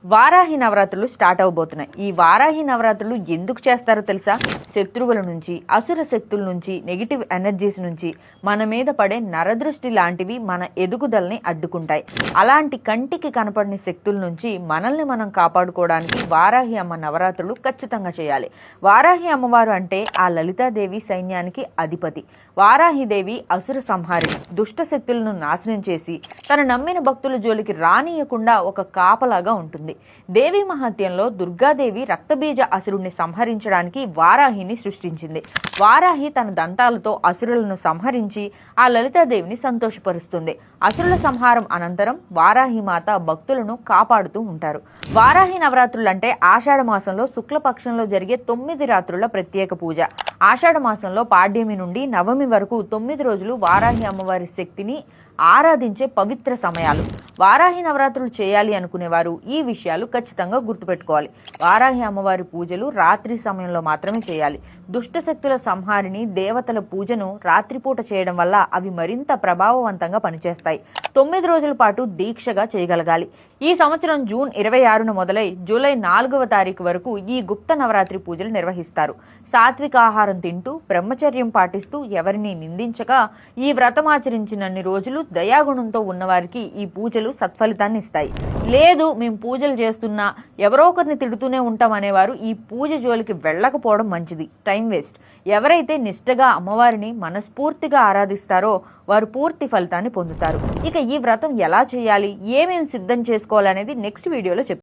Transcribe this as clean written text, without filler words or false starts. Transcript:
వారాహి నవరాత్రులు స్టార్ట్ అవబోతున్నాయి. ఈ వారాహి నవరాత్రులు ఎందుకు చేస్తారో తెలుసా? శత్రువుల నుంచి, అసుర శక్తుల నుంచి, నెగిటివ్ ఎనర్జీస్ నుంచి మన మీద పడే నరదృష్టి లాంటివి మన ఎదుగుదలని అడ్డుకుంటాయి. అలాంటి కంటికి కనపడని శక్తుల నుంచి మనల్ని మనం కాపాడుకోవడానికి వారాహి అమ్మ నవరాత్రులు ఖచ్చితంగా చేయాలి. వారాహి అమ్మవారు అంటే ఆ లలితాదేవి సైన్యానికి అధిపతి. వారాహిదేవి అసుర సంహారిణి, దుష్ట శక్తులను నాశనం చేసి తన నమ్మిన భక్తుల జోలికి రానియకుండా ఒక కాపలాగా ఉంటుంది. దేవి మహత్యంలో దుర్గాదేవి రక్తబీజ అసురుణ్ణి సంహరించడానికి వారాహిని సృష్టించింది. వారాహి తన దంతాలతో అసురులను సంహరించి ఆ లలితాదేవిని సంతోషపరుస్తుంది. అసురుల సంహారం అనంతరం వారాహి మాత భక్తులను కాపాడుతూ ఉంటారు. వారాహి నవరాత్రులంటే ఆషాఢ మాసంలో శుక్లపక్షంలో జరిగే 9 రాత్రుల ప్రత్యేక పూజ. ఆషాఢ మాసంలో పాడ్యమి నుండి నవమి వరకు 9 రోజులు వారాహి అమ్మవారి శక్తిని ఆరాధించే పవిత్ర సమయాలు. వారాహి నవరాత్రులు చేయాలి అనుకునేవారు ఈ విషయాలు ఖచ్చితంగా గుర్తుపెట్టుకోవాలి. వారాహి అమ్మవారి పూజలు రాత్రి సమయంలో మాత్రమే చేయాలి. దుష్టశక్తుల సంహారిని దేవతల పూజను రాత్రిపూట చేయడం వల్ల అవి మరింత ప్రభావవంతంగా పనిచేస్తాయి. 9 రోజుల పాటు దీక్షగా చేయగలగాలి. ఈ సంవత్సరం జూన్ 26న మొదలై జూలై 4వ తారీఖు వరకు ఈ గుప్త నవరాత్రి పూజలు నిర్వహిస్తారు. సాత్విక ఆహారం తింటూ బ్రహ్మచర్యం పాటిస్తూ ఎవరిని నిందించక ఈ వ్రతం ఆచరించినన్ని రోజులు దయాగుణంతో ఉన్నవారికి ఈ పూజలు సత్ఫలితాన్ని ఇస్తాయి. లేదు మేము పూజలు చేస్తున్నా ఎవరో ఒకరిని తిడుతూనే ఉంటాం అనేవారు ఈ పూజ జోలికి వెళ్ళకపోవడం మంచిది. Time waste. ఎవరైతే నిష్ఠగా అమ్మవారిని మనస్ఫూర్తిగా ఆరాధిస్తారో వారు పూర్తి ఫలితాన్ని పొందుతారు. ఇక ఈ వ్రతం ఎలా చేయాలి, ఏమేమి సిద్ధం చేసుకోవాలనేది నెక్స్ట్ వీడియోలో చెప్తాను.